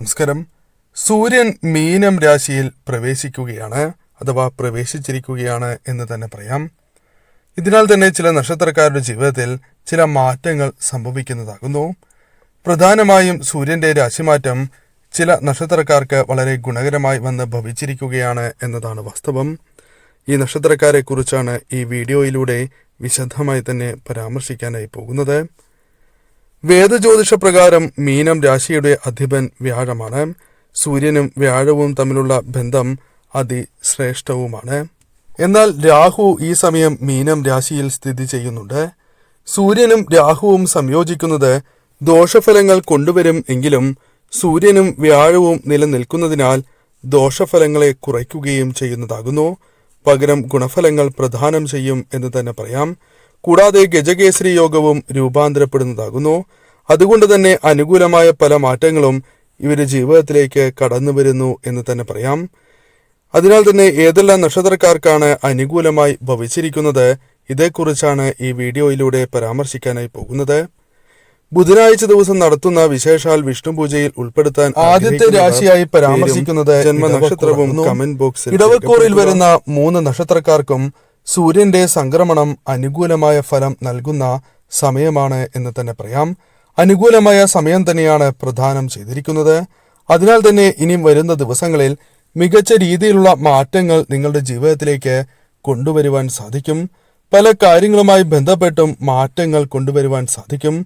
നമസ്കാരം. സൂര്യൻ മീനം രാശിയിൽ പ്രവേശിക്കുകയാണ് അഥവാ പ്രവേശിച്ചിരിക്കുകയാണ് എന്ന് തന്നെ പറയാം. ഇതിനാൽ തന്നെ ചില നക്ഷത്രക്കാരുടെ ജീവിതത്തിൽ ചില മാറ്റങ്ങൾ സംഭവിക്കുന്നതാകുന്നു. പ്രധാനമായും സൂര്യന്റെ രാശിമാറ്റം ചില നക്ഷത്രക്കാർക്ക് വളരെ ഗുണകരമായി വന്ന് ഭവിച്ചിരിക്കുകയാണ് എന്നതാണ് വാസ്തവം. ഈ നക്ഷത്രക്കാരെ കുറിച്ചാണ് ഈ വീഡിയോയിലൂടെ വിശദമായി തന്നെ പരാമർശിക്കാനായി പോകുന്നത്. വേദജ്യോതിഷ പ്രകാരം മീനം രാശിയുടെ അധിപൻ വ്യാഴമാണ്. സൂര്യനും വ്യാഴവും തമ്മിലുള്ള ബന്ധം അതിശ്രേഷ്ഠവുമാണ്. എന്നാൽ രാഹു ഈ സമയം മീനം രാശിയിൽ സ്ഥിതി ചെയ്യുന്നുണ്ട്. സൂര്യനും രാഹുവും സംയോജിക്കുന്നത് ദോഷഫലങ്ങൾ കൊണ്ടുവരും എങ്കിലും സൂര്യനും വ്യാഴവും നിലനിൽക്കുന്നതിനാൽ ദോഷഫലങ്ങളെ കുറയ്ക്കുകയും ചെയ്യുന്നതാകുന്നു. പകരം ഗുണഫലങ്ങൾ പ്രദാനം ചെയ്യും എന്ന് തന്നെ പറയാം. കൂടാതെ ഗജകേസരി യോഗവും രൂപാന്തരപ്പെടുന്നതാകുന്നു. അതുകൊണ്ട് തന്നെ അനുകൂലമായ പല മാറ്റങ്ങളും ഇവരുടെ ജീവിതത്തിലേക്ക് കടന്നു വരുന്നു എന്ന് തന്നെ പറയാം. അതിനാൽ തന്നെ ഏതെല്ലാം നക്ഷത്രക്കാർക്കാണ് അനുകൂലമായി ഭവിച്ചിരിക്കുന്നത്, ഇതേക്കുറിച്ചാണ് ഈ വീഡിയോയിലൂടെ പരാമർശിക്കാനായി പോകുന്നത്. ബുധനാഴ്ച ദിവസം നടത്തുന്ന വിശേഷാൽ വിഷ്ണു പൂജയിൽ ഉൾപ്പെടുത്താൻ ആദ്യത്തെ രാശിയായി പരാമർശിക്കുന്നത് ജന്മനക്ഷത്രവും കമന്റ് ബോക്സിൽ. ഇടവക്കൂറിൽ വരുന്ന 3 നക്ഷത്രക്കാർക്കും സൂര്യന്റെ സംക്രമണം അനുകൂലമായ ഫലം നൽകുന്ന സമയമാണ് എന്ന് തന്നെ പറയാം. അനുകൂലമായ സമയം തന്നെയാണ് പ്രദാനം ചെയ്തിരിക്കുന്നത്. അതിനാൽ തന്നെ ഇനി വരുന്ന ദിവസങ്ങളിൽ മികച്ച രീതിയിലുള്ള മാറ്റങ്ങൾ നിങ്ങളുടെ ജീവിതത്തിലേക്ക് കൊണ്ടുവരുവാൻ സാധിക്കും. പല കാര്യങ്ങളുമായി ബന്ധപ്പെട്ടും മാറ്റങ്ങൾ കൊണ്ടുവരുവാൻ സാധിക്കും.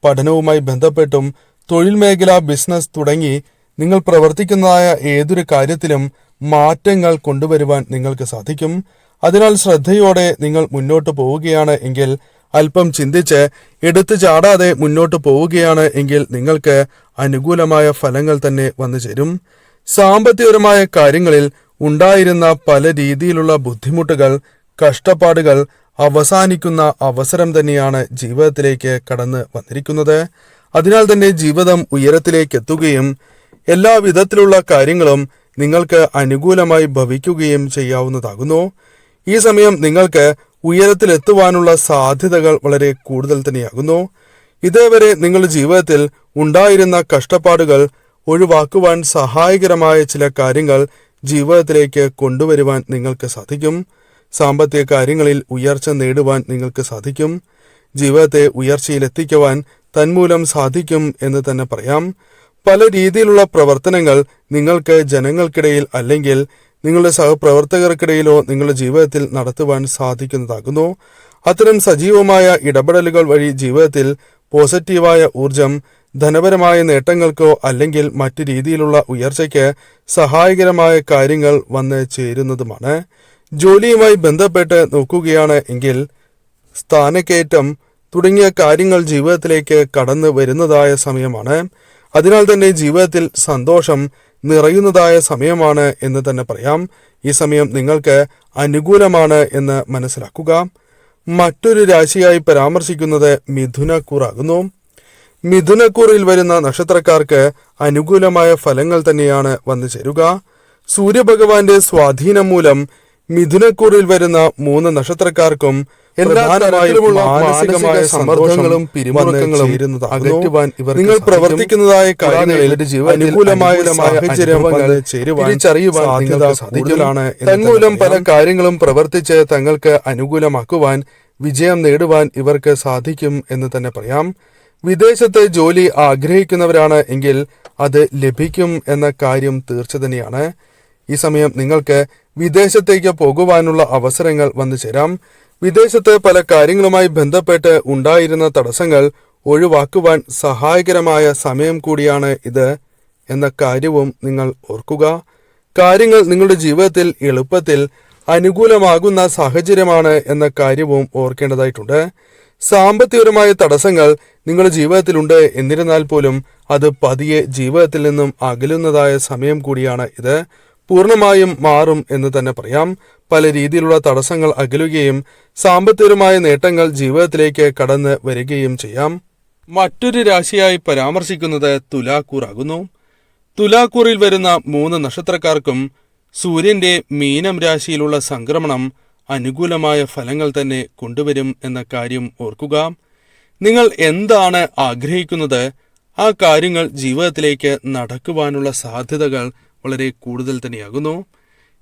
പഠനവുമായി ബന്ധപ്പെട്ടും തൊഴിൽ മേഖല, ബിസിനസ് തുടങ്ങി നിങ്ങൾ പ്രവർത്തിക്കുന്നതായ ഏതൊരു കാര്യത്തിലും മാറ്റങ്ങൾ കൊണ്ടുവരുവാൻ നിങ്ങൾക്ക് സാധിക്കും. അതിനാൽ ശ്രദ്ധയോടെ നിങ്ങൾ മുന്നോട്ട് പോവുകയാണ് എങ്കിൽ, അല്പം ചിന്തിച്ച് എടുത്തു ചാടാതെ മുന്നോട്ട് പോവുകയാണ് എങ്കിൽ നിങ്ങൾക്ക് അനുകൂലമായ ഫലങ്ങൾ തന്നെ വന്നു ചേരും. സാമ്പത്തികപരമായ കാര്യങ്ങളിൽ ഉണ്ടായിരുന്ന പല രീതിയിലുള്ള ബുദ്ധിമുട്ടുകൾ, കഷ്ടപ്പാടുകൾ അവസാനിക്കുന്ന അവസരം തന്നെയാണ് ജീവിതത്തിലേക്ക് കടന്നു വന്നിരിക്കുന്നത്. അതിനാൽ തന്നെ ജീവിതം ഉയരത്തിലേക്ക് എത്തുകയും എല്ലാ വിധത്തിലുള്ള കാര്യങ്ങളും നിങ്ങൾക്ക് അനുകൂലമായി ഭവിക്കുകയും ചെയ്യാവുന്നതാകുന്നു. ഈ സമയം നിങ്ങൾക്ക് ഉയരത്തിലെത്തുവാനുള്ള സാധ്യതകൾ വളരെ കൂടുതൽ തന്നെയാകുന്നു. ഇതേവരെ നിങ്ങളുടെ ജീവിതത്തിൽ ഉണ്ടായിരുന്ന കഷ്ടപ്പാടുകൾ ഒഴിവാക്കുവാൻ സഹായകരമായ ചില കാര്യങ്ങൾ ജീവിതത്തിലേക്ക് കൊണ്ടുവരുവാൻ നിങ്ങൾക്ക് സാധിക്കും. സാമ്പത്തിക കാര്യങ്ങളിൽ ഉയർച്ച നേടുവാൻ നിങ്ങൾക്ക് സാധിക്കും. ജീവിതത്തെ ഉയർച്ചയിലെത്തിക്കുവാൻ തന്മൂലം സാധിക്കും എന്ന് തന്നെ പറയാം. പല രീതിയിലുള്ള പ്രവർത്തനങ്ങൾ നിങ്ങൾക്ക് ജനങ്ങൾക്കിടയിൽ അല്ലെങ്കിൽ നിങ്ങളുടെ സഹപ്രവർത്തകർക്കിടയിലോ നിങ്ങളുടെ ജീവിതത്തിൽ നടത്തുവാൻ സാധിക്കുന്നതാകുന്നു. അത്തരം സജീവമായ ഇടപെടലുകൾ വഴി ജീവിതത്തിൽ പോസിറ്റീവായ ഊർജം, ധനപരമായ നേട്ടങ്ങൾക്കോ അല്ലെങ്കിൽ മറ്റു രീതിയിലുള്ള ഉയർച്ചയ്ക്ക് സഹായകരമായ കാര്യങ്ങൾ വന്ന് ചേരുന്നതുമാണ്. ജോലിയുമായി ബന്ധപ്പെട്ട് നോക്കുകയാണ് എങ്കിൽ സ്ഥാനക്കയറ്റം തുടങ്ങിയ കാര്യങ്ങൾ ജീവിതത്തിലേക്ക് കടന്നു വരുന്നതായ സമയമാണ്. അതിനാൽ തന്നെ ജീവിതത്തിൽ സന്തോഷം നിറയുന്നതായ സമയമാണ് എന്ന് തന്നെ പറയാം. ഈ സമയം നിങ്ങൾക്ക് അനുകൂലമാണ് എന്ന് മനസ്സിലാക്കുക. മറ്റൊരു രാശിയായി പരാമർശിക്കുന്നത് മിഥുനക്കൂറാകുന്നു. മിഥുനക്കൂറിൽ വരുന്ന നക്ഷത്രക്കാർക്ക് അനുകൂലമായ ഫലങ്ങൾ തന്നെയാണ് വന്നു ചേരുക. സൂര്യഭഗവാന്റെ സ്വാധീനം മൂലം മിഥുനക്കൂറിൽ വരുന്ന 3 നക്ഷത്രക്കാർക്കും മാനസികമായ സമ്മർദ്ദങ്ങളും പിരിമുറുക്കങ്ങളും അകറ്റുവാൻ നിങ്ങൾ പ്രവർത്തിക്കുന്നതായ കാര്യങ്ങളിൽ അനുകൂലമായ സാഹചര്യം തിരിച്ചറിയുവാൻ സാധ്യതയാണ്. തന്മൂലം പല കാര്യങ്ങളും പ്രവർത്തിച്ച് തങ്ങൾക്ക് അനുകൂലമാക്കുവാൻ, വിജയം നേടുവാൻ ഇവർക്ക് സാധിക്കും എന്ന് തന്നെ പറയാം. വിദേശത്തെ ജോലി ആഗ്രഹിക്കുന്നവരാണ് എങ്കിൽ അത് ലഭിക്കും എന്ന കാര്യം തീർച്ച തന്നെയാണ്. ഈ സമയം നിങ്ങൾക്ക് വിദേശത്തേക്ക് പോകുവാനുള്ള അവസരങ്ങൾ വന്നു ചേരാം. വിദേശത്ത് പല കാര്യങ്ങളുമായി ബന്ധപ്പെട്ട് ഉണ്ടായിരുന്ന തടസ്സങ്ങൾ ഒഴിവാക്കുവാൻ സഹായകരമായ സമയം കൂടിയാണ് ഇത് എന്ന കാര്യവും നിങ്ങൾ ഓർക്കുക. കാര്യങ്ങൾ നിങ്ങളുടെ ജീവിതത്തിൽ എളുപ്പത്തിൽ അനുകൂലമാകുന്ന സാഹചര്യമാണ് എന്ന കാര്യവും ഓർക്കേണ്ടതായിട്ടുണ്ട്. സാമ്പത്തികപരമായ തടസ്സങ്ങൾ നിങ്ങളുടെ ജീവിതത്തിലുണ്ട്. എന്നിരുന്നാൽ പോലും അത് പതിയെ ജീവിതത്തിൽ നിന്നും അകലുന്നതായ സമയം കൂടിയാണ് ഇത്. പൂർണ്ണമായും മാറും എന്ന് തന്നെ പറയാം. പല രീതിയിലുള്ള തടസ്സങ്ങൾ അകലുകയും സാമ്പത്തികപരമായ നേട്ടങ്ങൾ ജീവിതത്തിലേക്ക് കടന്നു വരികയും ചെയ്യാം. മറ്റൊരു രാശിയായി പരാമർശിക്കുന്നത് തുലാക്കൂറാകുന്നു. തുലാക്കൂറിൽ വരുന്ന 3 നക്ഷത്രക്കാർക്കും സൂര്യന്റെ മീനം രാശിയിലുള്ള സംക്രമണം അനുകൂലമായ ഫലങ്ങൾ തന്നെ കൊണ്ടുവരും എന്ന കാര്യം ഓർക്കുക. നിങ്ങൾ എന്താണ് ആഗ്രഹിക്കുന്നത് ആ കാര്യങ്ങൾ ജീവിതത്തിലേക്ക് നടക്കുവാനുള്ള സാധ്യതകൾ വളരെ കൂടുതൽ തന്നെയാകുന്നു.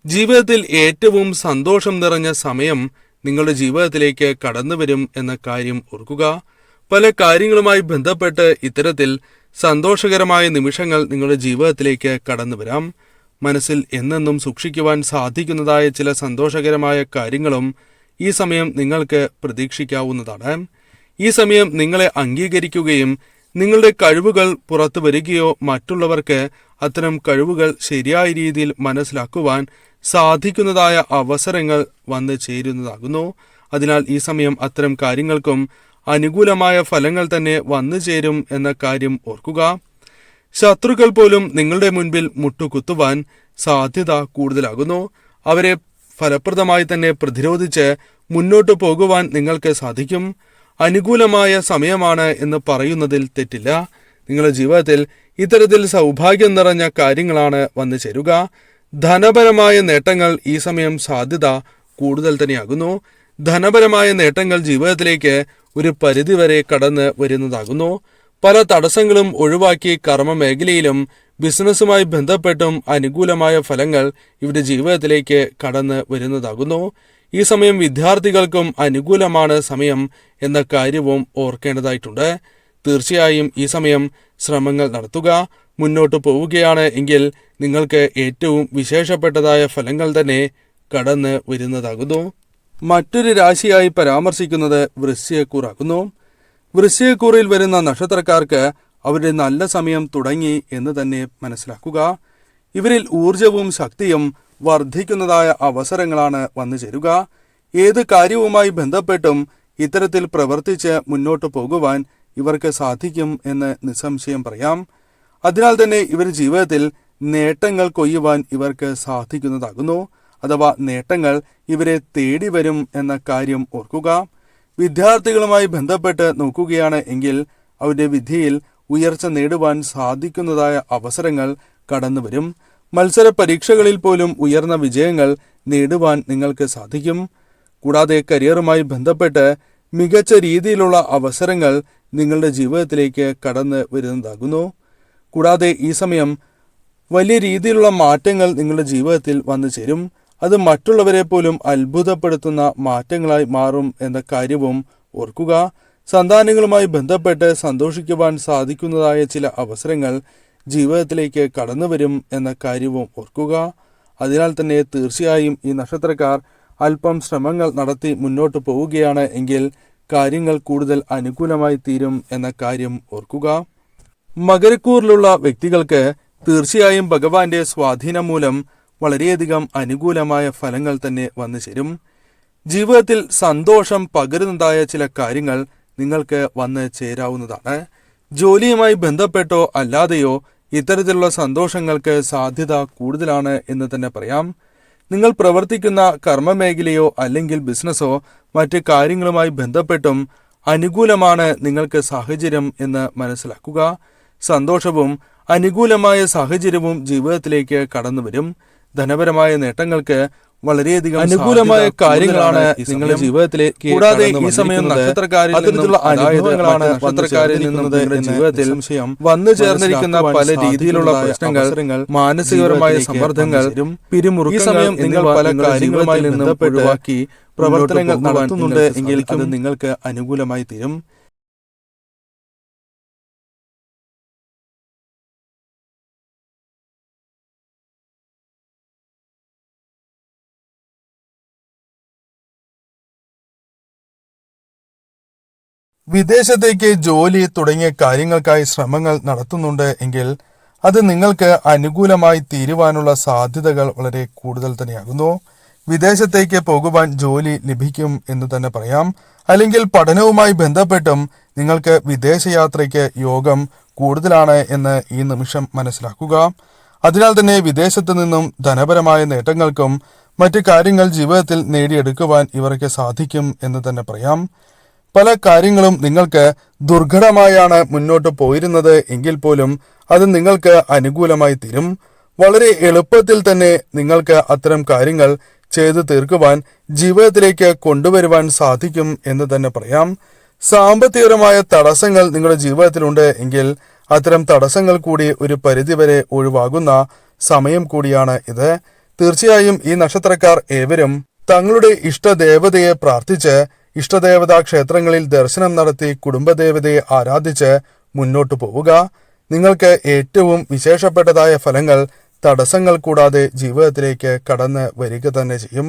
ജീവിതത്തിൽ ഏറ്റവും സന്തോഷം നിറഞ്ഞ സമയം നിങ്ങളുടെ ജീവിതത്തിലേക്ക് കടന്നു വരും എന്ന കാര്യം ഓർക്കുക. പല കാര്യങ്ങളുമായി ബന്ധപ്പെട്ട് ഇത്തരത്തിൽ സന്തോഷകരമായ നിമിഷങ്ങൾ നിങ്ങളുടെ ജീവിതത്തിലേക്ക് കടന്നു വരാം. മനസ്സിൽ എന്നെന്നും സൂക്ഷിക്കുവാൻ സാധിക്കുന്നതായ ചില സന്തോഷകരമായ കാര്യങ്ങളും ഈ സമയം നിങ്ങൾക്ക് പ്രതീക്ഷിക്കാവുന്നതാണ്. ഈ സമയം നിങ്ങളെ അംഗീകരിക്കുകയും നിങ്ങളുടെ കഴിവുകൾ പുറത്തു വരികയോ മറ്റുള്ളവർക്ക് അത്തരം കഴിവുകൾ ശരിയായ രീതിയിൽ മനസ്സിലാക്കുവാൻ സാധിക്കുന്നതായ അവസരങ്ങൾ വന്നു ചേരുന്നതാകുന്നു. അതിനാൽ ഈ സമയം അത്തരം കാര്യങ്ങൾക്കും അനുകൂലമായ ഫലങ്ങൾ തന്നെ വന്നു ചേരും എന്ന കാര്യം ഓർക്കുക. ശത്രുക്കൾ പോലും നിങ്ങളുടെ മുൻപിൽ മുട്ടുകുത്തുവാൻ സാധ്യത കൂടുതലാകുന്നു. അവരെ ഫലപ്രദമായി തന്നെ പ്രതിരോധിച്ച് മുന്നോട്ടു പോകുവാൻ നിങ്ങൾക്ക് സാധിക്കും. അനുകൂലമായ സമയമാണ് എന്ന് പറയുന്നതിൽ തെറ്റില്ല. നിങ്ങളുടെ ജീവിതത്തിൽ ഇത്തരത്തിൽ സൗഭാഗ്യം നിറഞ്ഞ കാര്യങ്ങളാണ് വന്നു ചേരുക. ധനപരമായ നേട്ടങ്ങൾ ഈ സമയം സാധ്യത കൂടുതൽ തന്നെയാകുന്നു. ധനപരമായ നേട്ടങ്ങൾ ജീവിതത്തിലേക്ക് ഒരു പരിധിവരെ കടന്ന് വരുന്നതാകുന്നു. പല തടസ്സങ്ങളും ഒഴിവാക്കി കർമ്മ മേഖലയിലും ബിസിനസ്സുമായി ബന്ധപ്പെട്ടും അനുകൂലമായ ഫലങ്ങൾ ഇവരുടെ ജീവിതത്തിലേക്ക് കടന്ന് വരുന്നതാകുന്നു. ഈ സമയം വിദ്യാർത്ഥികൾക്കും അനുകൂലമാണ് സമയം എന്ന കാര്യവും ഓർക്കേണ്ടതായിട്ടുണ്ട്. തീർച്ചയായും ഈ സമയം ശ്രമങ്ങൾ നടത്തുക. മുന്നോട്ട് പോവുകയാണ് എങ്കിൽ നിങ്ങൾക്ക് ഏറ്റവും വിശേഷപ്പെട്ടതായ ഫലങ്ങൾ തന്നെ കടന്ന് വരുന്നതാകുന്നു. മറ്റൊരു രാശിയായി പരാമർശിക്കുന്നത് വൃശ്ചികക്കൂറാകുന്നു. വൃശ്ചികക്കൂറിൽ വരുന്ന നക്ഷത്രക്കാർക്ക് അവരുടെ നല്ല സമയം തുടങ്ങി എന്ന് തന്നെ മനസ്സിലാക്കുക. ഇവരിൽ ഊർജവും ശക്തിയും വർദ്ധിക്കുന്നതായ അവസരങ്ങളാണ് വന്നു ചേരുക. ഏത് കാര്യവുമായി ബന്ധപ്പെട്ടും ഇത്തരത്തിൽ പ്രവർത്തിച്ച് മുന്നോട്ട് പോകുവാൻ ഇവർക്ക് സാധിക്കും എന്ന് നിസ്സംശയം പറയാം. അതിനാൽ തന്നെ ഇവർ ജീവിതത്തിൽ നേട്ടങ്ങൾ കൊയ്യുവാൻ ഇവർക്ക് സാധിക്കുന്നതാകുന്നു. അഥവാ നേട്ടങ്ങൾ ഇവരെ തേടി വരും എന്ന കാര്യം ഓർക്കുക. വിദ്യാർത്ഥികളുമായി ബന്ധപ്പെട്ട് നോക്കുകയാണ് എങ്കിൽ അവരുടെ വിധിയിൽ ഉയർച്ച നേടുവാൻ സാധിക്കുന്നതായ അവസരങ്ങൾ കടന്നുവരും. മത്സര പരീക്ഷകളിൽ പോലും ഉയർന്ന വിജയങ്ങൾ നേടുവാൻ നിങ്ങൾക്ക് സാധിക്കും. കൂടാതെ കരിയറുമായി ബന്ധപ്പെട്ട് മികച്ച രീതിയിലുള്ള അവസരങ്ങൾ നിങ്ങളുടെ ജീവിതത്തിലേക്ക് കടന്നു വരുന്നതാകുന്നു. കൂടാതെ ഈ സമയം വലിയ രീതിയിലുള്ള മാറ്റങ്ങൾ നിങ്ങളുടെ ജീവിതത്തിൽ വന്നു ചേരും. അത് മറ്റുള്ളവരെ പോലും അത്ഭുതപ്പെടുത്തുന്ന മാറ്റങ്ങളായി മാറും എന്ന കാര്യവും ഓർക്കുക. സന്താനങ്ങളുമായി ബന്ധപ്പെട്ട് സന്തോഷിക്കുവാൻ സാധിക്കുന്നതായ ചില അവസരങ്ങൾ ജീവിതത്തിലേക്ക് കടന്നു വരും എന്ന കാര്യവും ഓർക്കുക. അതിനാൽ തന്നെ തീർച്ചയായും ഈ നക്ഷത്രക്കാർ അല്പം ശ്രമങ്ങൾ നടത്തി മുന്നോട്ട് പോവുകയാണ് എങ്കിൽ കാര്യങ്ങൾ കൂടുതൽ അനുകൂലമായി തീരും എന്ന കാര്യം ഓർക്കുക. മകരക്കൂറിലുള്ള വ്യക്തികൾക്ക് തീർച്ചയായും ഭഗവാന്റെ സ്വാധീനം മൂലം വളരെയധികം അനുകൂലമായ ഫലങ്ങൾ തന്നെ വന്നു ചേരും. ജീവിതത്തിൽ സന്തോഷം പകരുന്നതായ ചില കാര്യങ്ങൾ നിങ്ങൾക്ക് വന്ന് ചേരാവുന്നതാണ്. ജോലിയുമായി ബന്ധപ്പെട്ടോ അല്ലാതെയോ ഇത്തരത്തിലുള്ള സന്തോഷങ്ങൾക്ക് സാധ്യത കൂടുതലാണ് എന്ന് തന്നെ പറയാം. നിങ്ങൾ പ്രവർത്തിക്കുന്ന കർമ്മമേഖലയോ അല്ലെങ്കിൽ ബിസിനസ്സോ മറ്റ് കാര്യങ്ങളുമായി ബന്ധപ്പെട്ടും അനുകൂലമാണ് നിങ്ങൾക്ക് സാഹചര്യം എന്ന് മനസ്സിലാക്കുക. സന്തോഷവും അനുകൂലമായ സാഹചര്യവും ജീവിതത്തിലേക്ക് കടന്നുവരും. ധനപരമായ നേട്ടങ്ങൾക്ക് വളരെയധികം അനുകൂലമായ കാര്യങ്ങളാണ് നിങ്ങളുടെ ജീവിതത്തിലേക്ക്. കൂടാതെ ഈ സമയം നക്ഷത്രക്കാരിൽ നിന്നുള്ള അനുഭവങ്ങളാണ് നക്ഷത്രക്കാരിൽ നിന്നത് ജീവിതത്തിൽ വന്നു ചേർന്നിരിക്കുന്ന പല രീതിയിലുള്ള പ്രശ്നങ്ങൾ, മാനസികപരമായ സമ്മർദ്ദങ്ങൾ, പിരിമുറുക്കങ്ങൾ. ഈ സമയം നിങ്ങൾ പല കാര്യങ്ങളുമായി നിന്ന് ഒഴിവാക്കി പ്രവർത്തനങ്ങൾ നടത്തുന്നുണ്ട് എങ്കിൽ അത് നിങ്ങൾക്ക് അനുകൂലമായി തീരും. വിദേശത്തേക്ക് ജോലി തുടങ്ങിയ കാര്യങ്ങൾക്കായി ശ്രമങ്ങൾ നടത്തുന്നുണ്ട് എങ്കിൽ അത് നിങ്ങൾക്ക് അനുകൂലമായി തീരുവാനുള്ള സാധ്യതകൾ വളരെ കൂടുതൽ തന്നെയാകുന്നു. വിദേശത്തേക്ക് പോകുവാൻ ജോലി ലഭിക്കും എന്ന് തന്നെ പറയാം. അല്ലെങ്കിൽ പഠനവുമായി ബന്ധപ്പെട്ടും നിങ്ങൾക്ക് വിദേശയാത്രയ്ക്ക് യോഗം കൂടുതലാണ് എന്ന് ഈ നിമിഷം മനസ്സിലാക്കുക. അതിനാൽ തന്നെ വിദേശത്ത് നിന്നും ധനപരമായ നേട്ടങ്ങൾക്കും മറ്റു കാര്യങ്ങൾ ജീവിതത്തിൽ നേടിയെടുക്കുവാൻ ഇവർക്ക് സാധിക്കും എന്ന് തന്നെ പറയാം. പല കാര്യങ്ങളും നിങ്ങൾക്ക് ദുർഘടമായാണ് മുന്നോട്ട് പോയിരുന്നത് എങ്കിൽ പോലും അത് നിങ്ങൾക്ക് അനുകൂലമായി തീരും. വളരെ എളുപ്പത്തിൽ തന്നെ നിങ്ങൾക്ക് അത്തരം കാര്യങ്ങൾ ചെയ്തു തീർക്കുവാൻ ജീവിതത്തിലേക്ക് കൊണ്ടുവരുവാൻ സാധിക്കും എന്ന് തന്നെ പറയാം. സാമ്പത്തികപരമായ തടസ്സങ്ങൾ നിങ്ങളുടെ ജീവിതത്തിലുണ്ട് എങ്കിൽ അത്തരം തടസ്സങ്ങൾ കൂടി ഒരു പരിധിവരെ ഒഴിവാകുന്ന സമയം കൂടിയാണ് ഇത്. തീർച്ചയായും ഈ നക്ഷത്രക്കാർ ഏവരും തങ്ങളുടെ ഇഷ്ടദേവതയെ പ്രാർത്ഥിച്ച് ഇഷ്ടദേവതാ ക്ഷേത്രങ്ങളിൽ ദർശനം നടത്തി കുടുംബദേവതയെ ആരാധിച്ച് മുന്നോട്ടു പോവുക. നിങ്ങൾക്ക് ഏറ്റവും വിശേഷപ്പെട്ടതായ ഫലങ്ങൾ തടസ്സങ്ങൾ കൂടാതെ ജീവിതത്തിലേക്ക് കടന്ന് വരിക തന്നെ ചെയ്യും.